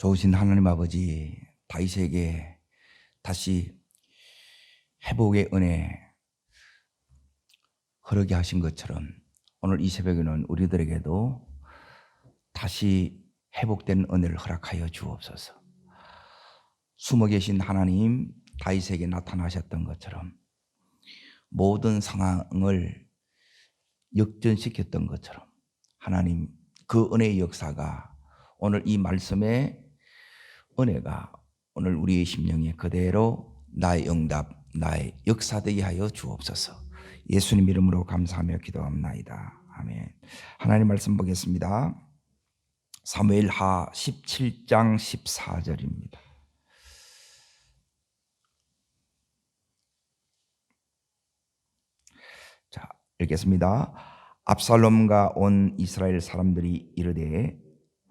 좋으신 하나님 아버지, 다윗에게 다시 회복의 은혜 흐르게 하신 것처럼 오늘 이 새벽에는 우리들에게도 다시 회복된 은혜를 허락하여 주옵소서. 숨어 계신 하나님, 다윗에게 나타나셨던 것처럼 모든 상황을 역전시켰던 것처럼 하나님, 그 은혜의 역사가 오늘 이 말씀의 은혜가 오늘 우리의 심령에 그대로 나의 응답, 나의 역사되게 하여 주옵소서. 예수님 이름으로 감사하며 기도합나이다. 아멘. 하나님 말씀 보겠습니다. 사무엘하 17장 14절입니다. 자, 읽겠습니다. 압살롬과 온 이스라엘 사람들이 이르되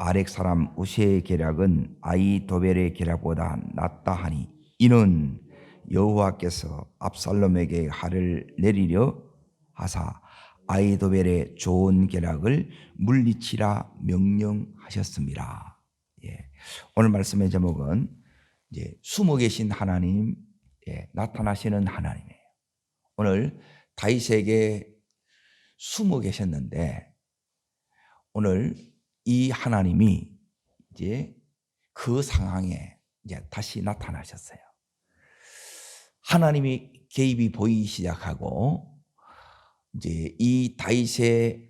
아렉 사람 우시의 계략은 아히도벨의 계략보다 낫다 하니 이는 여호와께서 압살롬에게 화를 내리려 하사 아히도벨의 좋은 계략을 물리치라 명령하셨습니다. 예. 오늘 말씀의 제목은 이제 숨어 계신 하나님, 나타나시는 하나님이에요. 오늘 다윗에게 숨어 계셨는데 오늘 이 하나님이 이제 그 상황에 이제 다시 나타나셨어요. 하나님이 개입이 보이기 시작하고 이제 이 다윗의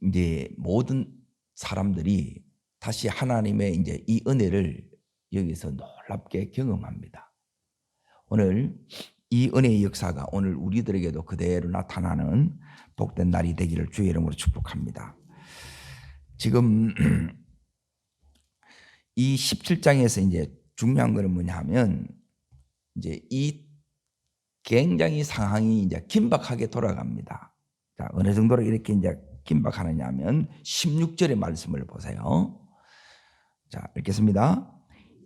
이제 모든 사람들이 다시 하나님의 이제 이 은혜를 여기서 놀랍게 경험합니다. 오늘 이 은혜의 역사가 오늘 우리들에게도 그대로 나타나는 복된 날이 되기를 주의 이름으로 축복합니다. 지금 이 17장에서 이제 중요한 것은 뭐냐면 이제 이 굉장히 상황이 이제 긴박하게 돌아갑니다. 자, 어느 정도로 이렇게 이제 긴박하느냐 하면 16절의 말씀을 보세요. 자, 읽겠습니다.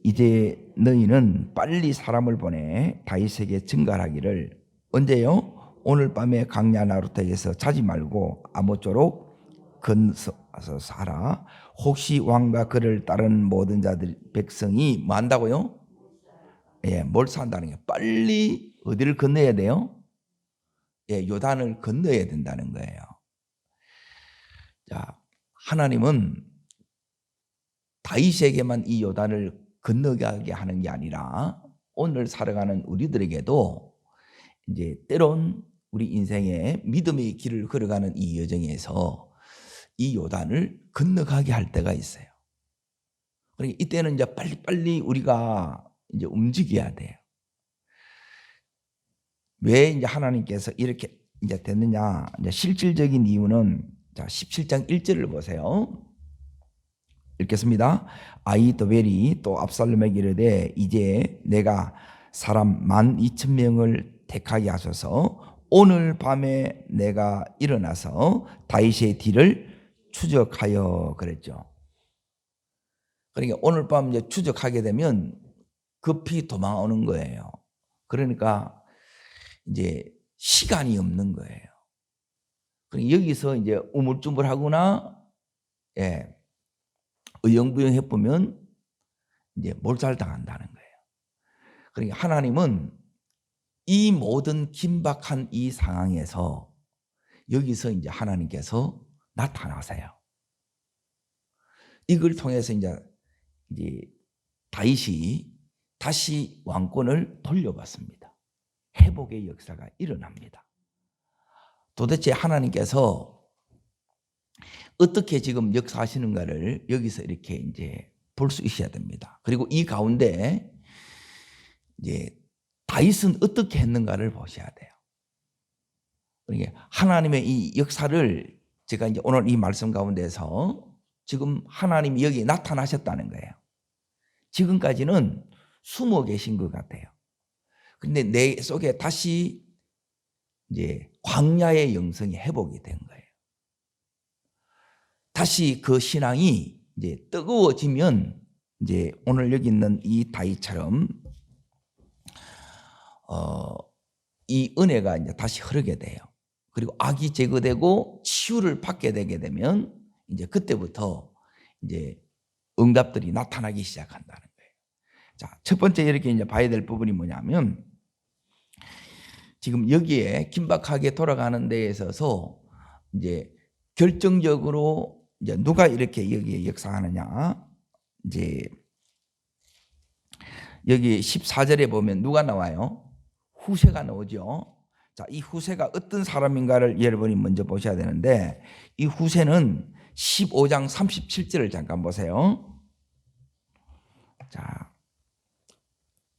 이제 너희는 빨리 사람을 보내 다윗에게 증가하기를 언제요? 오늘 밤에 광야 나루터에서 자지 말고 아모쪼록 건너서 살아. 혹시 왕과 그를 따르는 모든 자들 백성이 뭐 한다고요? 뭘 산다는 게 빨리 어디를 건너야 돼요? 요단을 건너야 된다는 거예요. 자, 하나님은 다윗에게만 이 요단을 건너가게 하는 게 아니라 오늘 살아가는 우리들에게도 이제 때론 우리 인생의 믿음의 길을 걸어가는 이 여정에서 이 요단을 건너가게 할 때가 있어요. 그러니까 이때는 이제 빨리빨리 우리가 이제 움직여야 돼요. 왜 이제 하나님께서 이렇게 이제 됐느냐? 이제 실질적인 이유는 자, 17장 1절을 보세요. 읽겠습니다. 아히도벨이 또 압살롬에게 이르되 이제 내가 사람 12,000명을 택하게 하소서. 오늘 밤에 내가 일어나서 다윗의 뒤를 추적하여 그랬죠. 그러니까 오늘 밤 이제 추적하게 되면 급히 도망오는 거예요. 그러니까 이제 시간이 없는 거예요. 그러니까 여기서 이제 우물쭈물하거나 의영부영 해보면 이제 몰살당한다는 거예요. 그러니까 하나님은 이 모든 긴박한 이 상황에서 여기서 이제 하나님께서 나타나세요. 이걸 통해서 이제 다윗이 다시 왕권을 돌려받습니다. 회복의 역사가 일어납니다. 도대체 하나님께서 어떻게 지금 역사하시는가를 여기서 이렇게 이제 볼 수 있어야 됩니다. 그리고 이 가운데 이제 다윗은 어떻게 했는가를 보셔야 돼요. 그러니까 하나님의 이 역사를 제가 이제 오늘 이 말씀 가운데서 지금 하나님이 여기 나타나셨다는 거예요. 지금까지는 숨어 계신 것 같아요. 근데 내 속에 다시 이제 광야의 영성이 회복이 된 거예요. 다시 그 신앙이 이제 뜨거워지면 이제 오늘 여기 있는 이 다윗처럼 이 은혜가 이제 다시 흐르게 돼요. 그리고 악이 제거되고 치유를 받게 되게 되면 이제 그때부터 이제 응답들이 나타나기 시작한다는 거예요. 자, 첫 번째 이렇게 이제 봐야 될 부분이 뭐냐면 지금 여기에 긴박하게 돌아가는 데에 있어서 이제 결정적으로 이제 누가 이렇게 여기에 역사하느냐. 이제 여기 14절에 보면 누가 나와요? 후세가 나오죠. 자, 이 후세가 어떤 사람인가를 여러분이 먼저 보셔야 되는데 이 후세는 15장 37절을 잠깐 보세요. 자,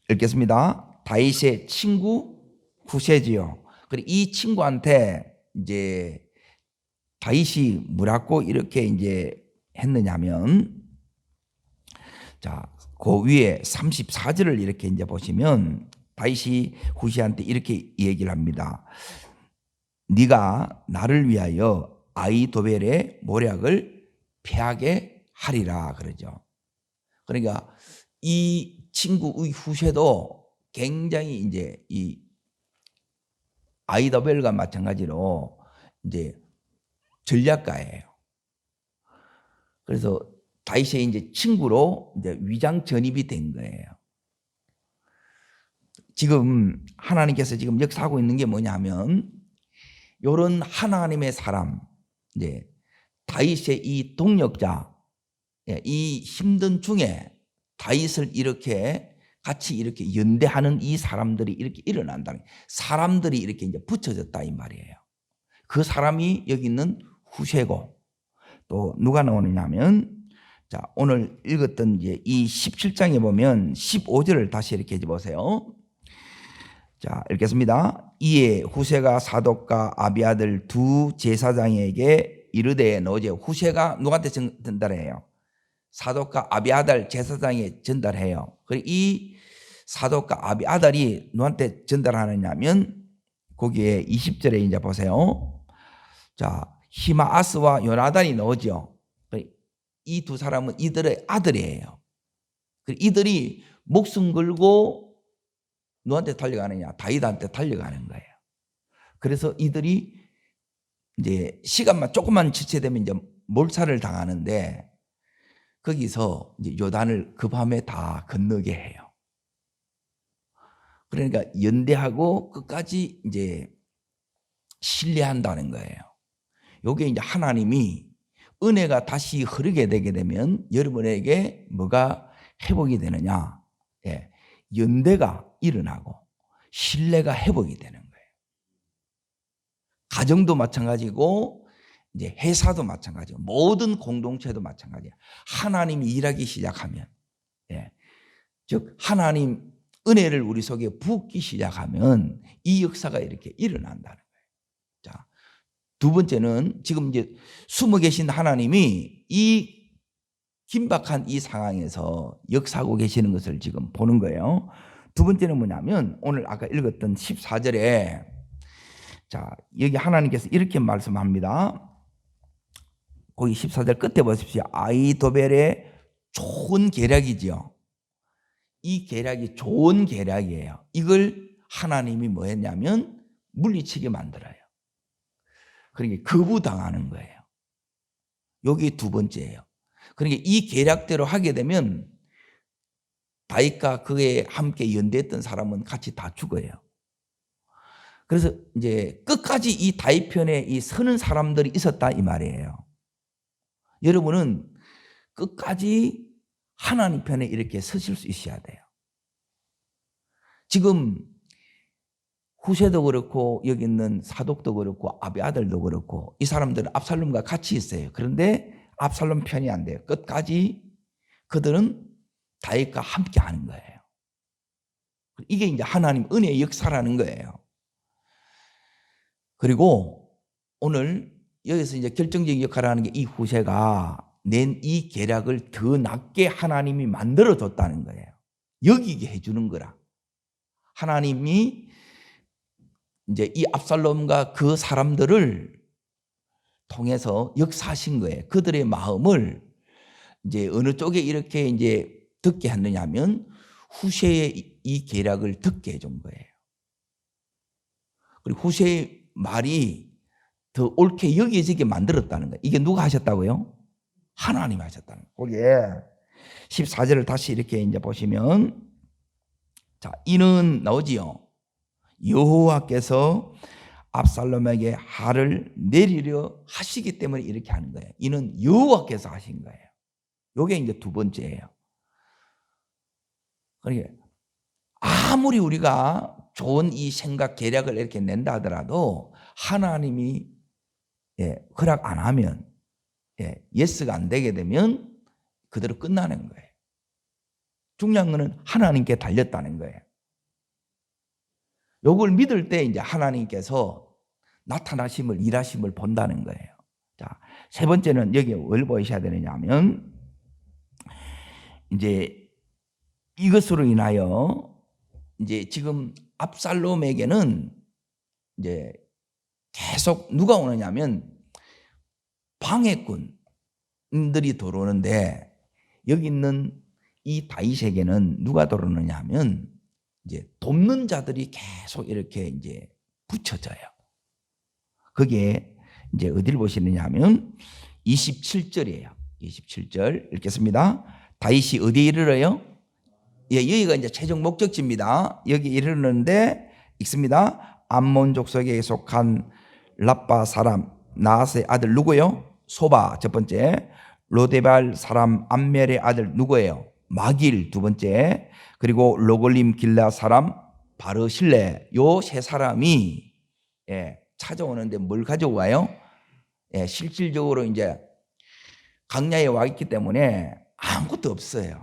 읽겠습니다. 다윗의 친구 후세지요. 그리고 이 친구한테 이제 다윗이 뭐라고 이렇게 이제 했느냐면, 자, 그 위에 34절을 이렇게 이제 보시면 다윗이 후세한테 이렇게 얘기를 합니다. 네가 나를 위하여 아히도벨의 모략을 패하게 하리라 그러죠. 그러니까 이 친구의 후세도 굉장히 이제 이 아히도벨과 마찬가지로 이제 전략가예요. 그래서 다윗의 이제 친구로 이제 위장 전입이 된 거예요. 지금 하나님께서 지금 역사하고 있는 게 뭐냐면 이런 하나님의 사람, 이제 다윗의 이 동력자, 이 힘든 중에 다윗을 이렇게 같이 이렇게 연대하는 이 사람들이 이렇게 일어난다는, 사람들이 이렇게 이제 붙여졌다 이 말이에요. 그 사람이 여기 있는 후세고, 또 누가 나오느냐면, 자, 오늘 읽었던 이제 이 17장에 보면 15절을 다시 이렇게 보세요. 자, 읽겠습니다. 이에 후세가 사독과 아비아들 두 제사장에게 이르되 너제, 후세가 누구한테 전달해요? 사독과 아비아들 제사장에 전달해요. 그리고 이 사독과 아비아들이 누구한테 전달하느냐면 거기에 20절에 이제 보세요. 자, 히마아스와 요나단이 나오죠. 이 두 사람은 이들의 아들이에요. 이들이 목숨 걸고 누구한테 달려가느냐? 다윗한테 달려가는 거예요. 그래서 이들이 이제 시간만 조금만 지체되면 이제 몰살을 당하는데 거기서 이제 요단을 그 밤에 다 건너게 해요. 그러니까 연대하고 끝까지 이제 신뢰한다는 거예요. 요게 이제 하나님이 은혜가 다시 흐르게 되게 되면 여러분에게 뭐가 회복이 되느냐? 예, 연대가 일어나고 신뢰가 회복이 되는 거예요. 가정도 마찬가지고 이제 회사도 마찬가지고 모든 공동체도 마찬가지예요. 하나님이 일하기 시작하면, 예, 즉 하나님 은혜를 우리 속에 붓기 시작하면 이 역사가 이렇게 일어난다는 거예요. 자, 두 번째는 지금 이제 숨어 계신 하나님이 이 긴박한 이 상황에서 역사하고 계시는 것을 지금 보는 거예요. 두 번째는 뭐냐면 오늘 아까 읽었던 14절에, 자, 여기 하나님께서 이렇게 말씀합니다. 거기 14절 끝에 보십시오. 아히도벨의 좋은 계략이죠. 이 계략이 좋은 계략이에요. 이걸 하나님이 뭐 했냐면 물리치게 만들어요. 그러니까 거부당하는 거예요. 여기 두 번째예요. 그러니까 이 계략대로 하게 되면 다윗과 그에 함께 연대했던 사람은 같이 다 죽어요. 그래서 이제 끝까지 이 다윗 편에 이 서는 사람들이 있었다 이 말이에요. 여러분은 끝까지 하나님 편에 이렇게 서실 수 있어야 돼요. 지금 후세도 그렇고 여기 있는 사독도 그렇고 아비아들도 그렇고 이 사람들은 압살롬과 같이 있어요. 그런데 압살롬 편이 안 돼요. 끝까지 그들은 다윗과 함께 하는 거예요. 이게 이제 하나님 은혜의 역사라는 거예요. 그리고 오늘 여기서 이제 결정적인 역할을 하는 게 이 후세가 낸 이 계략을 더 낮게 하나님이 만들어 줬다는 거예요. 여기게 해주는 거라. 하나님이 이제 이 압살롬과 그 사람들을 통해서 역사하신 거예요. 그들의 마음을 이제 어느 쪽에 이렇게 이제 듣게 했느냐면 후세의 이 계략을 듣게 해준 거예요. 그리고 후세의 말이 더 옳게 여겨지게 만들었다는 거예요. 이게 누가 하셨다고요? 하나님 하셨다는 거예요. 거기에 14절을 다시 이렇게 이제 보시면, 자, 이는 나오지요. 여호와께서 압살롬에게 화를 내리려 하시기 때문에 이렇게 하는 거예요. 이는 여호와께서 하신 거예요. 요게 이제 두 번째예요. 그러니까 아무리 우리가 좋은 이 생각 계략을 이렇게 낸다 하더라도 하나님이 허락 안 하면, 예스가 안 되게 되면 그대로 끝나는 거예요. 중요한 거는 하나님께 달렸다는 거예요. 요걸 믿을 때 이제 하나님께서 나타나심을, 일하심을 본다는 거예요. 자, 세 번째는 여기 뭘 보셔야 되느냐면, 이제 이것으로 인하여 이제 지금 압살롬에게는 이제 계속 누가 오느냐면 방해꾼들이 들어오는데, 여기 있는 이 다윗에게는 누가 들어오느냐 하면 이제 돕는 자들이 계속 이렇게 이제 붙여져요. 그게 이제 어디를 보시느냐 하면 27절이에요. 27절 읽겠습니다. 다윗이 어디에 이르러요? 여기가 이제 최종 목적지입니다. 여기 이르는데 읽습니다. 암몬 족속에 속한 라빠 사람 나앗의 아들 누구예요? 소바 첫 번째. 로데발 사람 암멜의 아들 누구예요? 마길 두 번째. 그리고 로골림 길라 사람 바르실레. 요 세 사람이 찾아오는데 뭘 가져와요? 실질적으로 이제 강야에 와 있기 때문에 아무것도 없어요.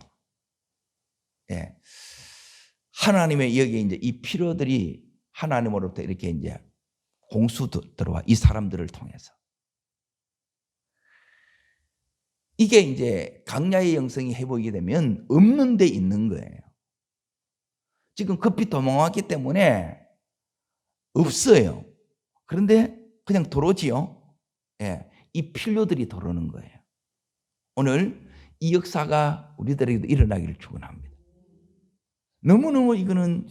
하나님의 여기 이제 이 피로들이 하나님으로부터 이렇게 이제 공수 들어와, 이 사람들을 통해서. 이게 이제 강야의 영성이 회복이 되면 없는 데 있는 거예요. 지금 급히 도망왔기 때문에 없어요. 그런데 그냥 들어오지요. 이 필요들이 들어오는 거예요. 오늘 이 역사가 우리들에게도 일어나기를 축원합니다. 너무너무 이거는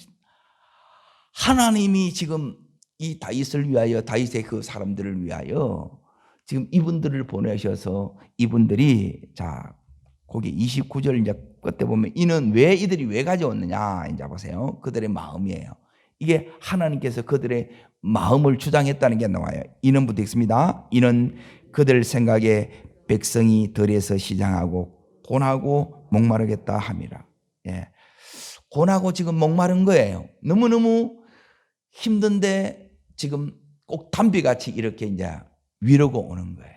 하나님이 지금 이 다윗을 위하여, 다윗의 그 사람들을 위하여 지금 이분들을 보내셔서 이분들이, 자, 거기 29절 이제 끝에 보면 이는 왜 이들이 왜 가져왔느냐 이제 보세요. 그들의 마음이에요. 이게 하나님께서 그들의 마음을 주장했다는 게 나와요. 이는부터 읽습니다. 이는 그들 생각에 백성이 들에서 시장하고 곤하고 목마르겠다 함이라. 곤하고 지금 목마른 거예요. 너무너무 힘든데 지금 꼭 담비같이 이렇게 이제 위로가 오는 거예요.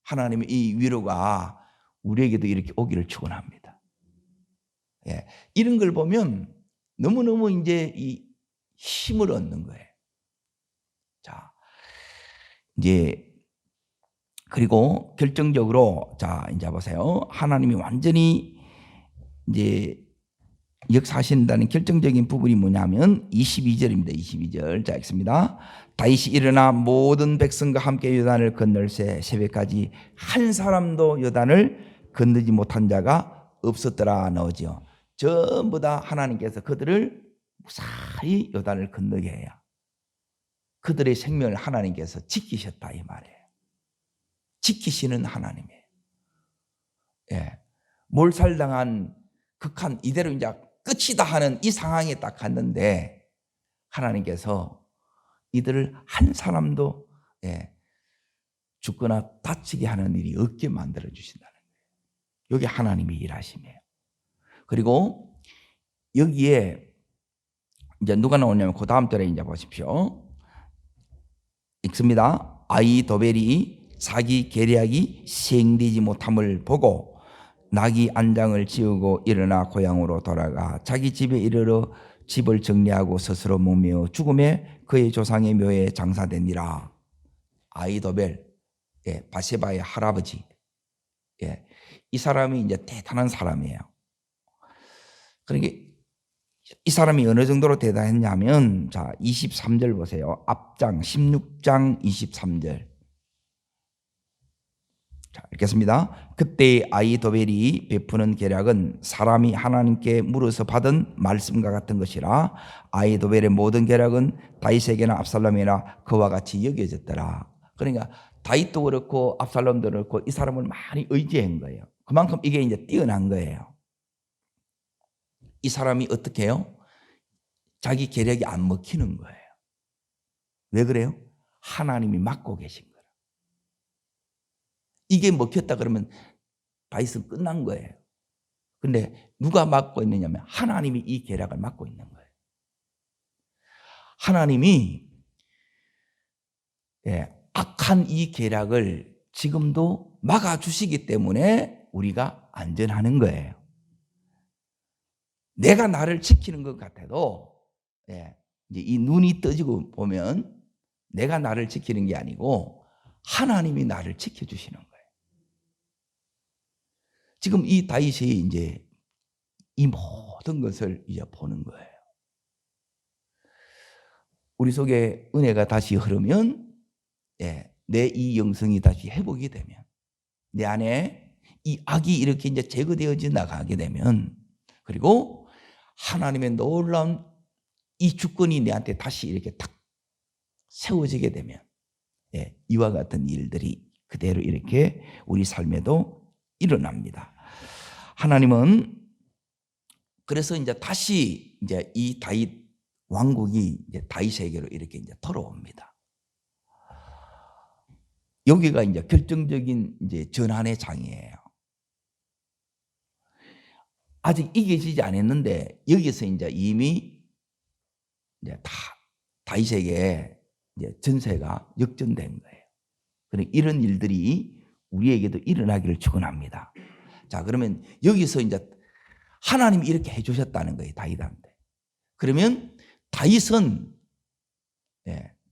하나님의 이 위로가 우리에게도 이렇게 오기를 축원합니다. 이런 걸 보면 너무너무 이제 이 힘을 얻는 거예요. 자, 이제 그리고 결정적으로, 자, 이제 보세요. 하나님이 완전히 이제 역사하신다는 결정적인 부분이 뭐냐면 22절입니다. 22절. 자, 읽습니다. 다윗이 일어나 모든 백성과 함께 요단을 건널새 새벽까지 한 사람도 요단을 건너지 못한 자가 없었더라 나오죠. 전부 다 하나님께서 그들을 무사히 요단을 건너게 해요. 그들의 생명을 하나님께서 지키셨다 이 말이에요. 지키시는 하나님이에요. 몰살당한 극한, 이대로 이제 끝이다 하는 이 상황에 딱 갔는데 하나님께서 이들을 한 사람도 죽거나 다치게 하는 일이 없게 만들어 주신다는 거예요. 여기 하나님이 일하심이에요. 그리고 여기에 이제 누가 나오냐면 그 다음 절에 이제 보십시오. 읽습니다. 아히도벨이 자기 계략이 시행되지 못함을 보고 나귀 안장을 지우고 일어나 고향으로 돌아가 자기 집에 이르러 집을 정리하고 스스로 목매어 죽음에 그의 조상의 묘에 장사되니라. 아히도벨, 바세바의 할아버지. 이 사람이 이제 대단한 사람이에요. 그러니까 이 사람이 어느 정도로 대단했냐면, 자, 23절 보세요. 앞장 16장 23절. 자, 읽겠습니다. 그때 아히도벨이 베푸는 계략은 사람이 하나님께 물어서 받은 말씀과 같은 것이라. 아히도벨의 모든 계략은 다윗에게나 압살롬이나 그와 같이 여겨졌더라. 그러니까 다윗도 그렇고 압살롬도 그렇고 이 사람을 많이 의지한 거예요. 그만큼 이게 이제 뛰어난 거예요. 이 사람이 어떻게 해요? 자기 계략이 안 먹히는 거예요. 왜 그래요? 하나님이 막고 계신 거예요. 이게 먹혔다 그러면 다윗은 끝난 거예요. 근데 누가 막고 있느냐면 하나님이 이 계략을 막고 있는 거예요. 하나님이 악한 이 계략을 지금도 막아주시기 때문에 우리가 안전하는 거예요. 내가 나를 지키는 것 같아도 이제 이 눈이 떠지고 보면 내가 나를 지키는 게 아니고 하나님이 나를 지켜주시는 거예요. 지금 이 다윗이 이제 이 모든 것을 이제 보는 거예요. 우리 속에 은혜가 다시 흐르면 내 이 영성이 다시 회복이 되면 내 안에 이 악이 이렇게 이제 제거되어져 나가게 되면 그리고 하나님의 놀라운 이 주권이 내한테 다시 이렇게 탁 세워지게 되면 이와 같은 일들이 그대로 이렇게 우리 삶에도 일어납니다. 하나님은 그래서 이제 다시 이제 이 다윗 왕국이 이제 다윗에게로 이렇게 이제 돌아옵니다. 여기가 이제 결정적인 이제 전환의 장이에요. 아직 이겨지지 않았는데 여기서 이제 이미 이제 다윗에게 이제 전세가 역전된 거예요. 그러니까 이런 일들이 우리에게도 일어나기를 축원합니다. 자, 그러면 여기서 이제 하나님이 이렇게 해주셨다는 거예요, 다윗한테. 그러면 다윗은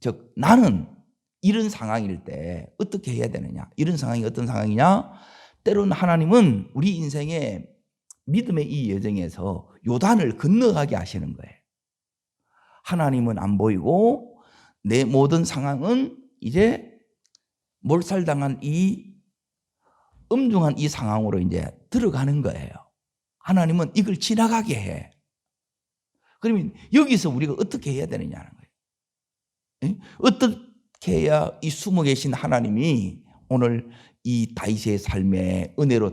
즉 나는 이런 상황일 때 어떻게 해야 되느냐? 이런 상황이 어떤 상황이냐? 때로는 하나님은 우리 인생의 믿음의 이 여정에서 요단을 건너가게 하시는 거예요. 하나님은 안 보이고 내 모든 상황은 이제 몰살당한 이 엄중한 이 상황으로 이제 들어가는 거예요. 하나님은 이걸 지나가게 해. 그러면 여기서 우리가 어떻게 해야 되느냐는 거예요. 어떻게 해야 이 숨어 계신 하나님이 오늘 이 다윗의 삶에 은혜로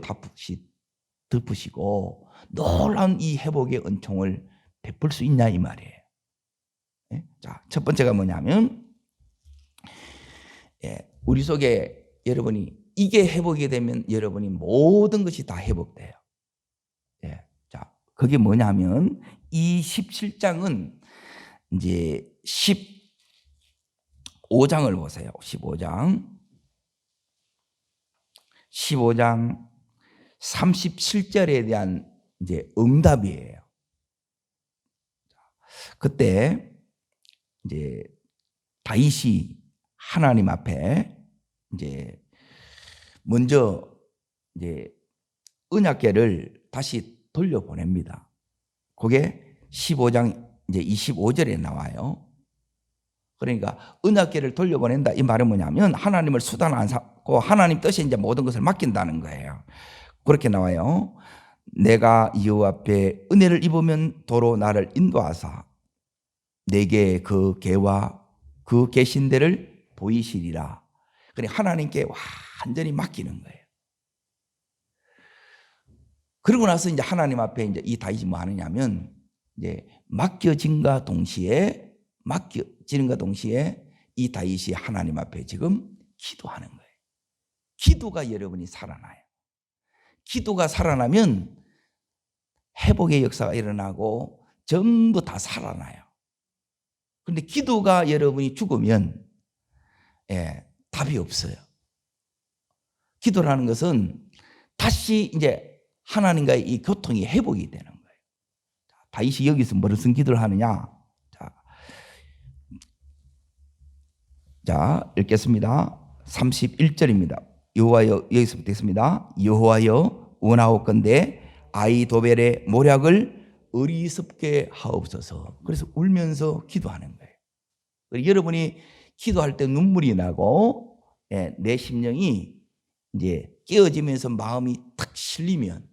덮으시고 놀라운 이 회복의 은총을 베풀 수 있냐 이 말이에요. 자, 첫 번째가 뭐냐면 우리 속에 여러분이 이게 회복이 되면 여러분이 모든 것이 다 회복돼요. 자, 그게 뭐냐면 이 17장은 이제 15장을 보세요. 15장 37절에 대한 이제 응답이에요. 그때 이제 다윗이 하나님 앞에 이제 먼저 이제 언약궤를 다시 돌려보냅니다. 그게 15장 이제 25절에 나와요. 그러니까 언약궤를 돌려보낸다 이 말은 뭐냐면 하나님을 수단 안 삼고 하나님 뜻에 이제 모든 것을 맡긴다는 거예요. 그렇게 나와요. 내가 여호와 앞에 은혜를 입으면 도로 나를 인도하사 내게 그 궤와 그 계신 데를 보이시리라. 그러니까 하나님께 완전히 맡기는 거예요. 그러고 나서 이제 하나님 앞에 이제 이 다윗이 뭐 하느냐면 이제 맡겨진과 동시에 이 다윗이 하나님 앞에 지금 기도하는 거예요. 기도가 여러분이 살아나요. 기도가 살아나면 회복의 역사가 일어나고 전부 다 살아나요. 그런데 기도가 여러분이 죽으면 답이 없어요. 기도라는 것은 다시 이제 하나님과의 이 교통이 회복이 되는 거예요. 다윗이 여기서 무슨 기도를 하느냐? 자, 읽겠습니다. 31절입니다. 여호와여, 여기서부터 읽습니다. 여호와여 원하옵건대 아이도벨의 모략을 어리석게 하옵소서. 그래서 울면서 기도하는 거예요. 여러분이 기도할 때 눈물이 나고 내 심령이 이제 깨어지면서 마음이 탁 실리면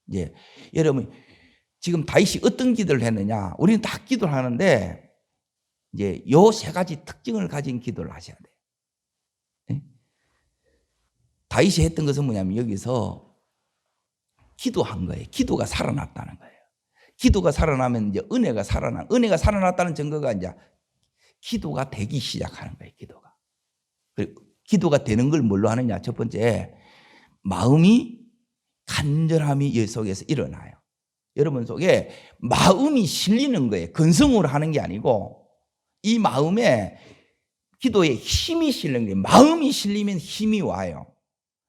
이제 여러분 지금 다윗이 어떤 기도를 했느냐? 우리는 다 기도를 하는데 이제 요 세 가지 특징을 가진 기도를 하셔야 돼요. 다윗이 했던 것은 뭐냐면 여기서 기도한 거예요. 기도가 살아났다는 거예요. 기도가 살아나면 이제 은혜가 살아났다는 증거가 이제 기도가 되기 시작하는 거예요. 기도가. 그리고 기도가 되는 걸 뭘로 하느냐? 첫 번째, 마음이 간절함이 이 속에서 일어나요. 여러분 속에 마음이 실리는 거예요. 근성으로 하는 게 아니고 이 마음에 기도에 힘이 실리는 거예요. 마음이 실리면 힘이 와요.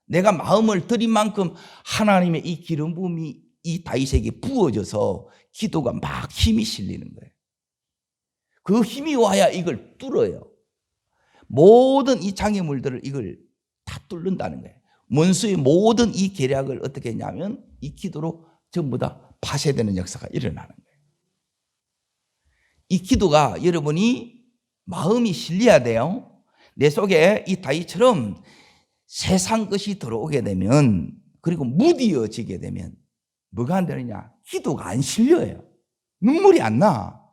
내가 마음을 들인 만큼 하나님의 이 기름 부음이 이 다윗에게 부어져서 기도가 막 힘이 실리는 거예요. 그 힘이 와야 이걸 뚫어요. 모든 이 장애물들을 이걸 다 뚫는다는 거예요. 원수의 모든 이 계략을 어떻게 했냐면 이 기도로 전부 다 파쇄되는 역사가 일어나는 거예요. 이 기도가 여러분이 마음이 실려야 돼요. 내 속에 이 다윗처럼 세상 것이 들어오게 되면 그리고 무디어지게 되면 뭐가 안 되느냐? 기도가 안 실려요. 눈물이 안 나.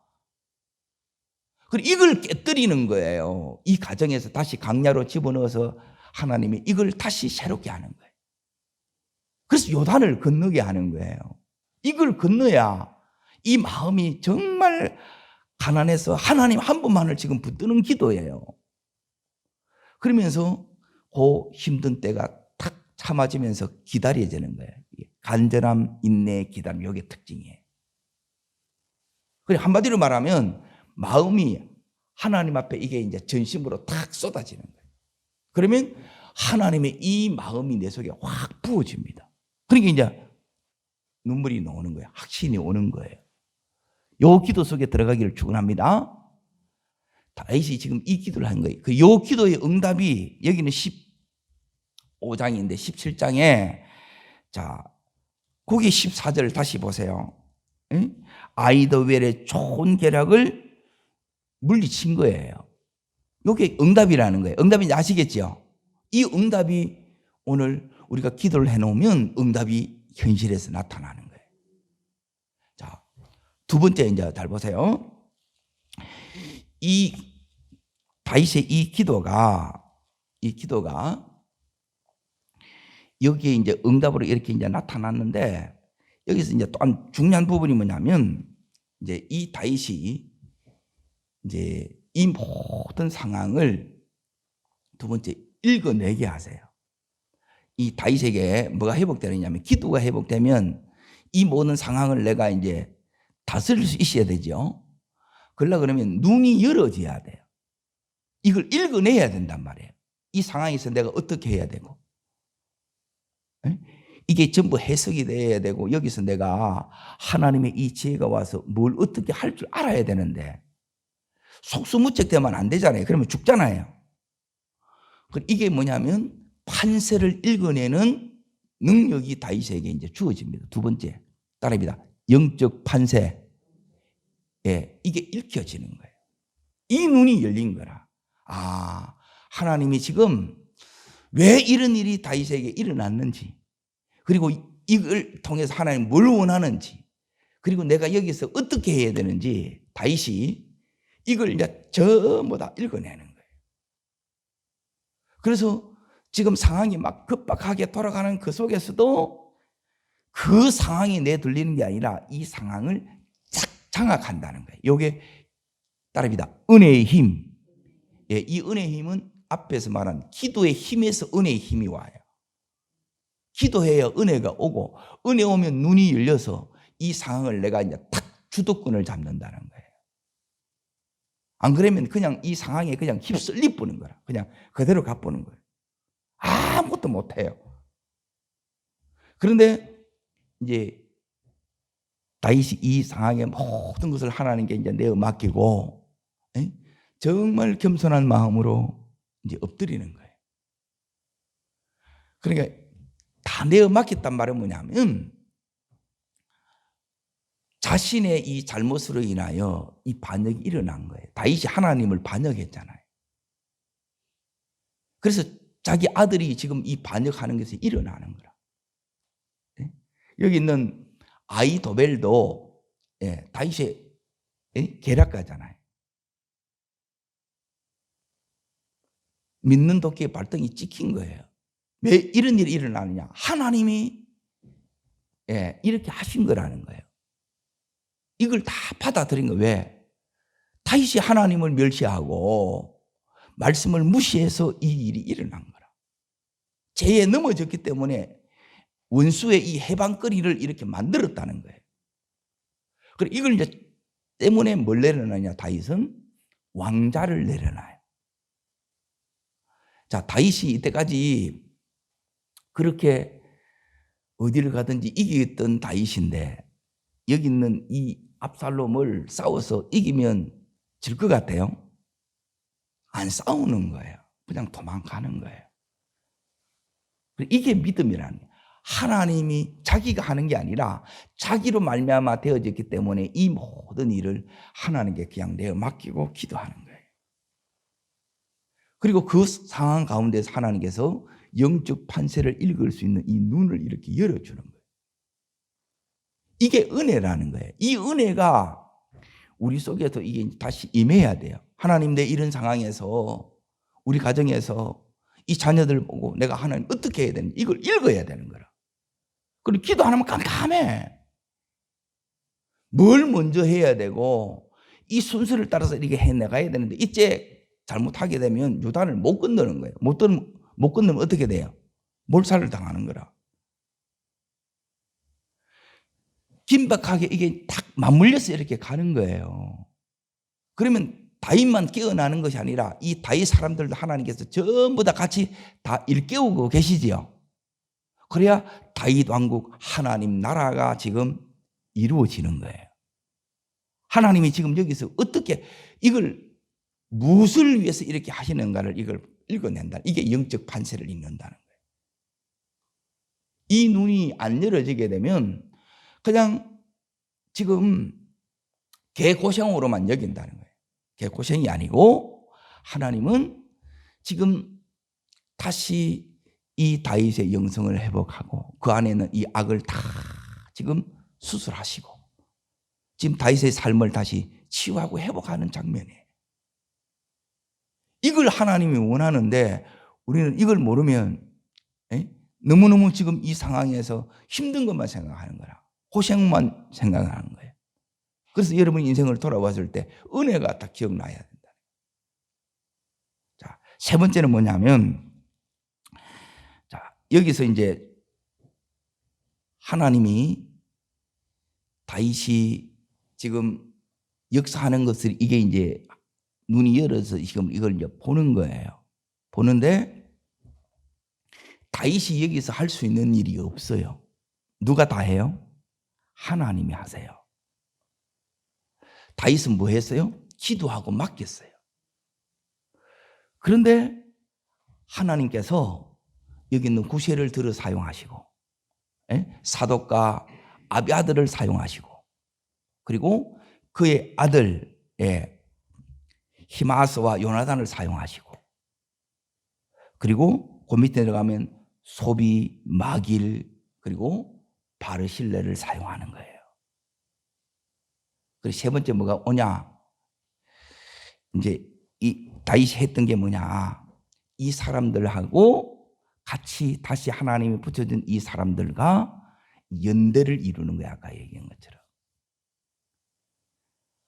그리고 이걸 깨뜨리는 거예요. 이 가정에서 다시 강야로 집어넣어서 하나님이 이걸 다시 새롭게 하는 거예요. 그래서 요단을 건너게 하는 거예요. 이걸 건너야 이 마음이 정말 가난해서 하나님 한 분만을 지금 붙드는 기도예요. 그러면서 그 힘든 때가 탁 참아지면서 기다려지는 거예요. 간절함, 인내, 기다림, 이게 특징이에요. 그래 한마디로 말하면 마음이 하나님 앞에 이게 이제 전심으로 탁 쏟아지는 거예요. 그러면 하나님의 이 마음이 내 속에 확 부어집니다. 그러니까 이제 눈물이 나오는 거예요. 확신이 오는 거예요. 요 기도 속에 들어가기를 축원합니다. 다윗이 지금 이 기도를 한 거예요. 그 요 기도의 응답이 여기는 15장인데 17장에 자 거기 14절 다시 보세요. 응? 아이더웰의 좋은 계략을 물리친 거예요. 이게 응답이라는 거예요. 응답인지 아시겠죠? 이 응답이 오늘 우리가 기도를 해놓으면 응답이 현실에서 나타나는 거예요. 자, 두 번째 이제 잘 보세요. 이 다윗의 이 기도가 여기에 이제 응답으로 이렇게 이제 나타났는데 여기서 이제 또 중요한 부분이 뭐냐면 이제 이 다윗이 이제 이 모든 상황을 두 번째 읽어내게 하세요. 이 다윗에게 뭐가 회복되느냐면 기도가 회복되면 이 모든 상황을 내가 이제 다스릴 수 있어야 되죠. 그러면 눈이 열어져야 돼요. 이걸 읽어내야 된단 말이에요. 이 상황에서 내가 어떻게 해야 되고 이게 전부 해석이 돼야 되고 여기서 내가 하나님의 이 지혜가 와서 뭘 어떻게 할 줄 알아야 되는데 속수무책되면 안 되잖아요. 그러면 죽잖아요. 이게 뭐냐면 판세를 읽어내는 능력이 다윗에게 이제 주어집니다. 두 번째 따라합니다. 영적 판세. 예, 이게 읽혀지는 거예요. 이 눈이 열린 거라. 아, 하나님이 지금 왜 이런 일이 다윗에게 일어났는지, 그리고 이걸 통해서 하나님 뭘 원하는지, 그리고 내가 여기서 어떻게 해야 되는지 다윗이 이걸 이제 전부 다 읽어내는 거예요. 그래서 지금 상황이 막 급박하게 돌아가는 그 속에서도 그 상황이 내 들리는 게 아니라 이 상황을 쫙 장악한다는 거예요. 이게 따릅니다. 은혜의 힘. 예, 이 은혜의 힘은 앞에서 말한 기도의 힘에서 은혜의 힘이 와요. 기도해야 은혜가 오고 은혜 오면 눈이 열려서 이 상황을 내가 이제 탁 주도권을 잡는다는 거예요. 안 그러면 그냥 이 상황에 그냥 휩쓸리 보는 거라. 그냥 그대로 가보는 거예요. 아무것도 못해요. 그런데 이제 다윗이 이 상황의 모든 것을 하나님께 이제 내어 맡기고 정말 겸손한 마음으로 이제 엎드리는 거예요. 그러니까 다 내어 맡겼단 말은 뭐냐면 자신의 이 잘못으로 인하여 이 반역이 일어난 거예요. 다윗이 하나님을 반역했잖아요. 그래서 자기 아들이 지금 이 반역하는 것이 일어나는 거라. 여기 있는 아이도벨도 다윗의 계략가잖아요. 믿는 도끼에 발등이 찍힌 거예요. 왜 이런 일이 일어나느냐? 하나님이 예, 이렇게 하신 거라는 거예요. 이걸 다 받아들인 거예요. 왜? 다윗이 하나님을 멸시하고 말씀을 무시해서 이 일이 일어난 거라. 죄에 넘어졌기 때문에 원수의 이 해방거리를 이렇게 만들었다는 거예요. 그리고 이걸 이제 때문에 뭘 내려놨냐? 다윗은 왕자를 내려놔요. 자, 다윗이 이때까지 그렇게 어디를 가든지 이기던 다윗인데 여기 있는 이 압살롬을 싸워서 이기면 질 것 같아요? 안 싸우는 거예요. 그냥 도망가는 거예요. 이게 믿음이라는 거예요. 하나님이 자기가 하는 게 아니라 자기로 말미암아 되어졌기 때문에 이 모든 일을 하나님께 그냥 내어 맡기고 기도하는 거예요. 그리고 그 상황 가운데서 하나님께서 영적 판세를 읽을 수 있는 이 눈을 이렇게 열어주는 거예요. 이게 은혜라는 거예요. 이 은혜가 우리 속에서 이게 다시 임해야 돼요. 하나님, 내 이런 상황에서 우리 가정에서 이 자녀들 보고 내가 하나님 어떻게 해야 되는지 이걸 읽어야 되는 거라. 그리고 기도 안 하면 깜깜해. 뭘 먼저 해야 되고 이 순서를 따라서 이렇게 해나가야 되는데 이제 잘못하게 되면 요단을 못 건너는 거예요. 못 건너면 어떻게 돼요? 몰살을 당하는 거라. 긴박하게 이게 딱 맞물려서 이렇게 가는 거예요. 그러면 다윗만 깨어나는 것이 아니라 이 다윗 사람들도 하나님께서 전부 다 같이 다 일깨우고 계시지요. 그래야 다윗 왕국 하나님 나라가 지금 이루어지는 거예요. 하나님이 지금 여기서 어떻게 이걸 무엇을 위해서 이렇게 하시는가를 이걸 읽어낸다. 이게 영적 판세를 읽는다는 거예요. 이 눈이 안 열어지게 되면 그냥 지금 개고생으로만 여긴다는 거예요. 개고생이 아니고 하나님은 지금 다시 이 다윗의 영성을 회복하고 그 안에는 이 악을 다 지금 수술하시고 지금 다윗의 삶을 다시 치유하고 회복하는 장면이에요. 이걸 하나님이 원하는데 우리는 이걸 모르면 너무너무 지금 이 상황에서 힘든 것만 생각하는 거라. 고생만 생각하는 거예요. 그래서 여러분 인생을 돌아봤을 때 은혜가 딱 기억나야 된다. 자, 세 번째는 뭐냐면, 자, 여기서 이제 하나님이 다윗이 지금 역사하는 것을 이게 이제 눈이 열어서 지금 이걸 이제 보는 거예요. 보는데 다윗이 여기서 할 수 있는 일이 없어요. 누가 다 해요? 하나님이 하세요. 다윗은 뭐 했어요? 기도하고 맡겼어요. 그런데 하나님께서 여기 있는 구세를 들어 사용하시고 사독과 아비아들을 사용하시고 그리고 그의 아들 히마스와 요나단을 사용하시고 그리고 그 밑에 들어가면 소비, 마길 그리고 바르실레를 사용하는 거예요. 그리고 세 번째 뭐가 오냐? 이제 이 다윗이 했던 게 뭐냐? 이 사람들하고 같이 다시 하나님이 붙여준 이 사람들과 연대를 이루는 거야. 아까 얘기한 것처럼.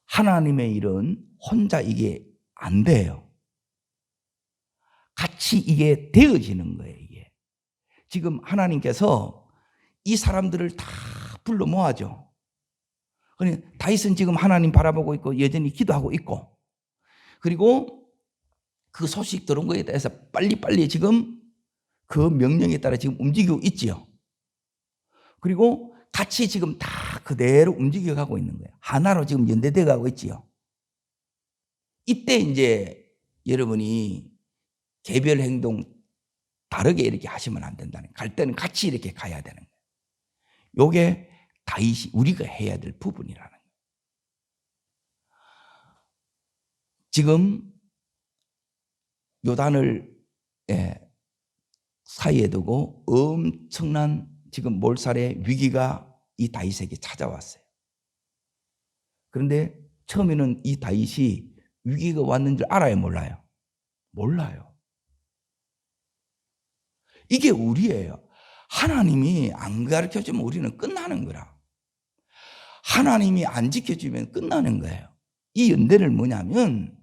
하나님의 일은 혼자 이게 안 돼요. 같이 이게 되어지는 거예요. 이게. 지금 하나님께서 이 사람들을 다 불러 모아죠. 그러니까 다윗은 지금 하나님 바라보고 있고 여전히 기도하고 있고 그리고 그 소식 들은 거에 대해서 빨리빨리 지금 그 명령에 따라 지금 움직이고 있지요. 그리고 같이 지금 다 그대로 움직여 가고 있는 거예요. 하나로 지금 연대돼 가고 있지요. 이때 이제 여러분이 개별 행동 다르게 이렇게 하시면 안 된다는 거예요. 갈 때는 같이 이렇게 가야 되는 거예요. 요게 다윗이 우리가 해야 될 부분이라는 거예요. 지금 요단을 사이에 두고 엄청난 지금 몰살의 위기가 이 다윗에게 찾아왔어요. 그런데 처음에는 이 다윗이 위기가 왔는 줄 알아요, 몰라요? 몰라요. 이게 우리예요. 하나님이 안 가르쳐주면 우리는 끝나는 거라. 하나님이 안 지켜주면 끝나는 거예요. 이 연대를 뭐냐면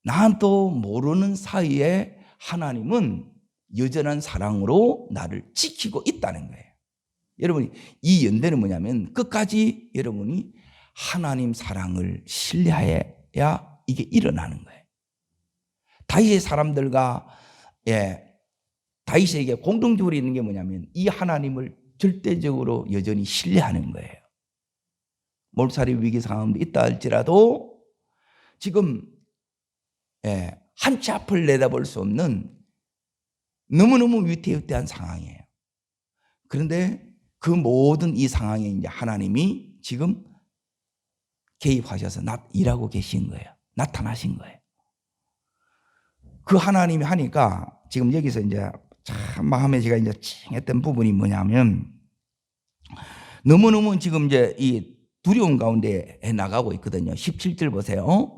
나도 모르는 사이에 하나님은 여전한 사랑으로 나를 지키고 있다는 거예요. 여러분이 이 연대는 뭐냐면 끝까지 여러분이 하나님 사랑을 신뢰해야 이게 일어나는 거예요. 다윗의 사람들과 다윗에게 공통적으로 있는 게 뭐냐면 이 하나님을 절대적으로 여전히 신뢰하는 거예요. 몰살이 위기 상황도 있다 할지라도 지금 한 치 앞을 내다볼 수 없는 너무너무 위태위태한 상황이에요. 그런데 그 모든 이 상황에 이제 하나님이 지금 개입하셔서 일하고 계신 거예요. 나타나신 거예요. 그 하나님이 하니까 지금 여기서 이제 참 마음에 제가 이제 찡했던 부분이 뭐냐면 너무너무 지금 이제 이 두려움 가운데 나가고 있거든요. 17절 보세요.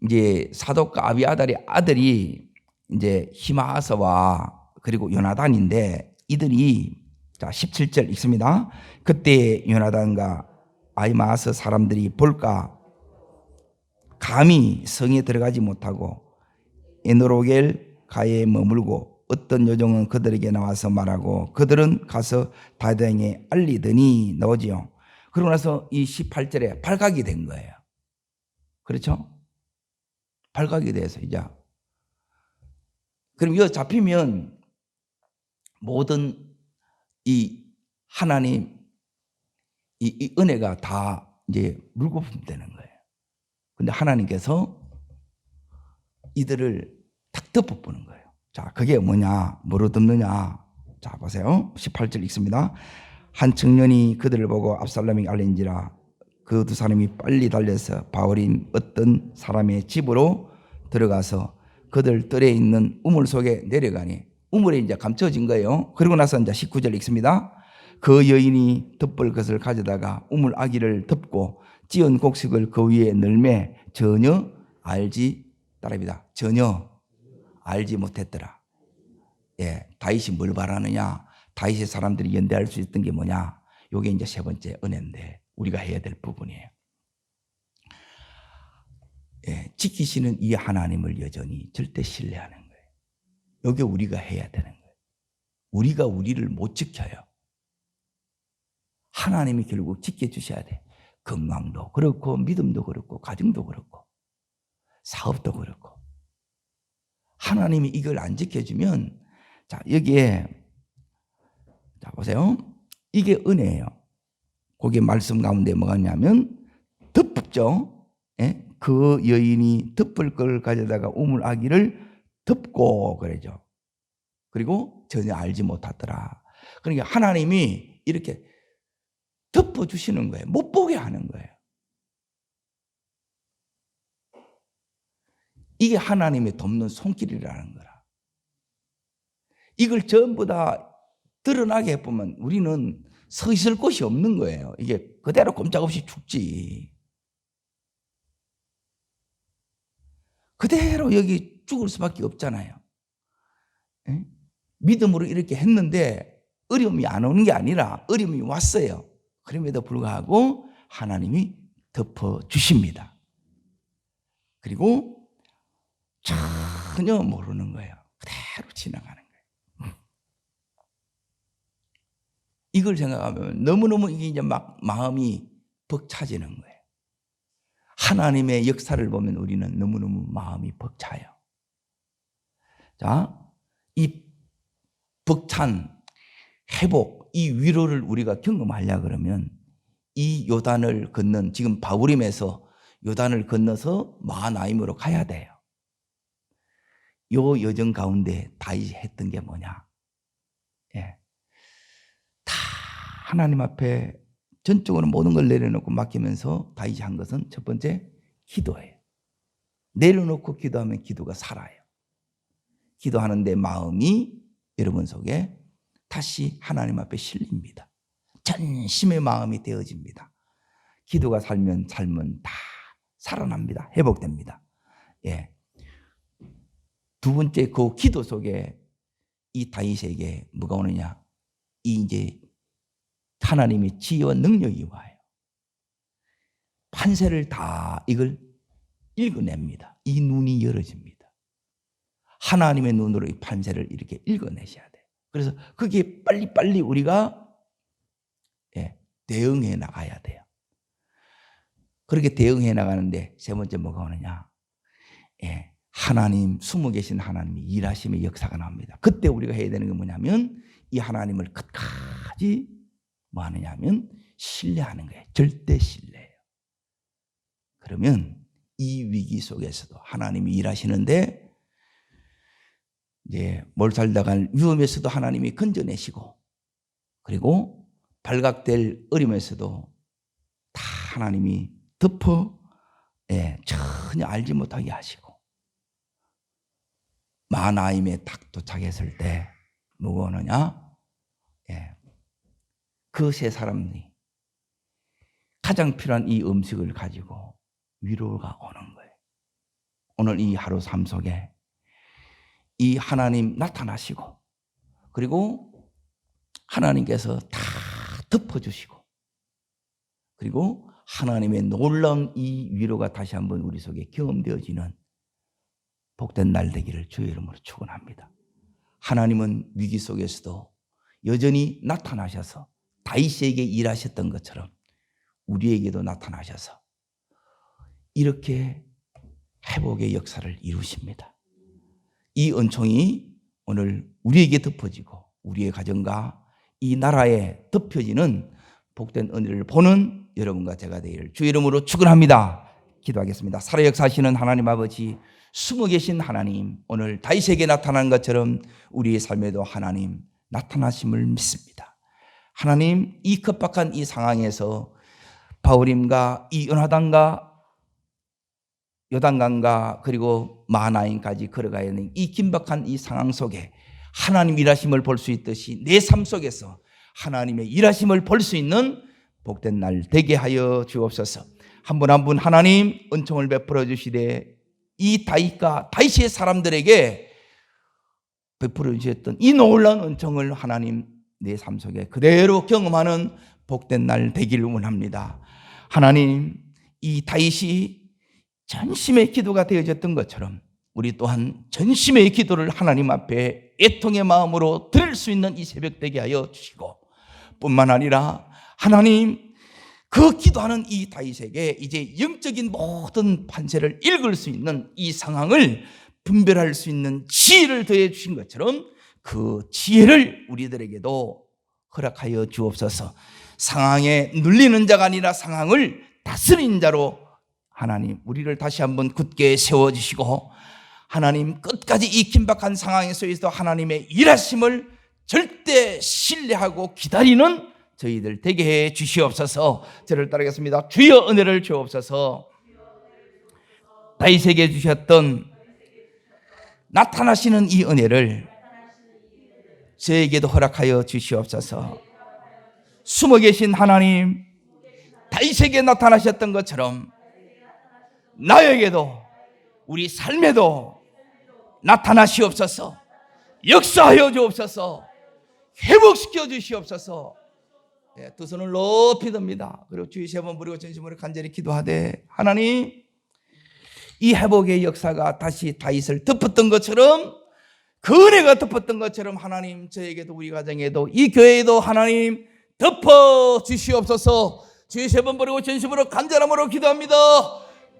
이제 사독과 아비아달의 아들이 이제 히마아서와 그리고 요나단인데 이들이 자 17절 읽습니다. 그때 요나단과 아히마아서 사람들이 볼까 감히 성에 들어가지 못하고 에노로겔 가에 머물고 어떤 요정은 그들에게 나와서 말하고 그들은 가서 다윗에게 알리더니 나오지요. 그러고 나서 이 18절에 발각이 된 거예요. 그렇죠? 발각이 돼서 이제 그럼 이거 잡히면 모든 이 하나님 이 은혜가 다 이제 물거품 되는 거예요. 근데 하나님께서 이들을 탁 덮어보는 거예요. 자, 그게 뭐냐? 뭐로 덮느냐? 자, 보세요. 18절 읽습니다. 한 청년이 그들을 보고 압살롬이 알린지라 그 두 사람이 빨리 달려서 바울인 어떤 사람의 집으로 들어가서 그들 뜰에 있는 우물 속에 내려가니 우물에 이제 감춰진 거예요. 그리고 나서 이제 19절 읽습니다. 그 여인이 덮을 것을 가져다가 우물 아기를 덮고 찌은 곡식을 그 위에 널매 전혀 알지 따라합니다. 전혀 알지 못했더라. 다윗이 뭘 바라느냐? 다윗의 사람들이 연대할 수 있던 게 뭐냐? 이게 이제 세 번째 은혜인데 우리가 해야 될 부분이에요. 지키시는 이 하나님을 여전히 절대 신뢰하는 거예요. 이게 우리가 해야 되는 거예요. 우리가 우리를 못 지켜요. 하나님이 결국 지켜주셔야 돼. 건강도 그렇고 믿음도 그렇고 가정도 그렇고 사업도 그렇고 하나님이 이걸 안 지켜주면 자 여기에 자 보세요. 이게 은혜예요. 거기 말씀 가운데 뭐가 있냐면 덮죠. 그 여인이 덮을 걸 가져다가 우물 아기를 덮고 그러죠. 그리고 전혀 알지 못하더라. 그러니까 하나님이 이렇게 덮어주시는 거예요. 못 보게 하는 거예요. 이게 하나님의 돕는 손길이라는 거라. 이걸 전부 다 드러나게 해보면 우리는 서 있을 곳이 없는 거예요. 이게 그대로 꼼짝없이 죽지. 그대로 여기 죽을 수밖에 없잖아요. 믿음으로 이렇게 했는데 어려움이 안 오는 게 아니라 어려움이 왔어요. 그럼에도 불구하고 하나님이 덮어주십니다. 그리고 전혀 모르는 거예요. 그대로 지나가는 거예요. 이걸 생각하면 너무너무 이게 이제 막 마음이 벅차지는 거예요. 하나님의 역사를 보면 우리는 너무너무 마음이 벅차요. 자, 이 벅찬 회복, 이 위로를 우리가 경험하려 그러면 이 요단을 건넌 지금 바울임에서 요단을 건너서 마하나임으로 가야 돼요. 요 여정 가운데 다윗이 했던 게 뭐냐? 다 하나님 앞에 전적으로 모든 걸 내려놓고 맡기면서 다윗이 한 것은 첫 번째 기도예요. 내려놓고 기도하면 기도가 살아요. 기도하는데 마음이 여러분 속에 다시 하나님 앞에 실립니다. 전심의 마음이 되어집니다. 기도가 살면 삶은 다 살아납니다. 회복됩니다. 두 번째 그 기도 속에 이 다윗에게 뭐가 오느냐? 이제 하나님의 지혜와 능력이 와요. 판세를 다 이걸 읽어냅니다. 이 눈이 열어집니다. 하나님의 눈으로 이 판세를 이렇게 읽어내셔야 돼요. 그래서 그게 빨리빨리 우리가 대응해 나가야 돼요. 그렇게 대응해 나가는데 세 번째 뭐가 오느냐? 하나님, 숨어 계신 하나님이 일하심의 역사가 나옵니다. 그때 우리가 해야 되는 게 뭐냐면 이 하나님을 끝까지 뭐 하느냐면 신뢰하는 거예요. 절대 신뢰예요. 그러면 이 위기 속에서도 하나님이 일하시는데 이제 몰살당할 위험에서도 하나님이 건져내시고, 그리고 발각될 어려움에서도 다 하나님이 덮어 전혀 알지 못하게 하시고, 마나임에 딱 도착했을 때 뭐가 오느냐? 그 세 사람이 가장 필요한 이 음식을 가지고 위로가 오는 거예요. 오늘 이 하루 삶 속에 이 하나님 나타나시고, 그리고 하나님께서 다 덮어주시고, 그리고 하나님의 놀라운 이 위로가 다시 한번 우리 속에 경험되어지는 복된 날 되기를 주의 이름으로 축원합니다. 하나님은 위기 속에서도 여전히 나타나셔서 다윗에게 일하셨던 것처럼 우리에게도 나타나셔서 이렇게 회복의 역사를 이루십니다. 이 은총이 오늘 우리에게 덮어지고 우리의 가정과 이 나라에 덮여지는 복된 은혜를 보는 여러분과 제가 되기를 주의 이름으로 축원합니다. 기도하겠습니다. 살아 역사하시는 하나님 아버지, 숨어 계신 하나님, 오늘 다윗에게 나타난 것처럼 우리의 삶에도 하나님 나타나심을 믿습니다. 하나님, 이 급박한 이 상황에서 바울임과 이 요나단과 요단강과 그리고 마하나임까지 걸어가야 하는 이 긴박한 이 상황 속에 하나님 일하심을 볼 수 있듯이 내 삶 속에서 하나님의 일하심을 볼 수 있는 복된 날 되게 하여 주옵소서. 한 분 한 분 하나님 은총을 베풀어 주시되 이 다윗과 다윗의 사람들에게 베풀어 주셨던 이 놀라운 은총을 하나님 내 삶 속에 그대로 경험하는 복된 날 되기를 원합니다. 하나님, 이 다윗이 전심의 기도가 되어졌던 것처럼 우리 또한 전심의 기도를 하나님 앞에 애통의 마음으로 드릴 수 있는 이 새벽 되게 하여 주시고, 뿐만 아니라 하나님, 그 기도하는 이 다윗에게 이제 영적인 모든 판세를 읽을 수 있는 이 상황을 분별할 수 있는 지혜를 더해 주신 것처럼 그 지혜를 우리들에게도 허락하여 주옵소서. 상황에 눌리는 자가 아니라 상황을 다스리는 자로 하나님 우리를 다시 한번 굳게 세워주시고, 하나님 끝까지 이 긴박한 상황에 서있어 하나님의 일하심을 절대 신뢰하고 기다리는 저희들 되게 해 주시옵소서. 저를 따르겠습니다. 주여 은혜를 주옵소서. 다윗에게 주셨던 나타나시는 이 은혜를 저에게도 허락하여 주시옵소서. 숨어 계신 하나님, 다윗에게 나타나셨던 것처럼 나에게도 우리 삶에도 나타나시옵소서. 역사하여 주옵소서. 회복시켜 주시옵소서. 두 손을 높이 듭니다. 그리고 주의 세 번 부르고 전심으로 간절히 기도하되, 하나님, 이 회복의 역사가 다시 다윗을 덮었던 것처럼, 그 은혜가 덮었던 것처럼 하나님 저에게도 우리 가정에도 이 교회에도 하나님 덮어 주시옵소서. 주의 세 번 부르고 전심으로 간절함으로 기도합니다.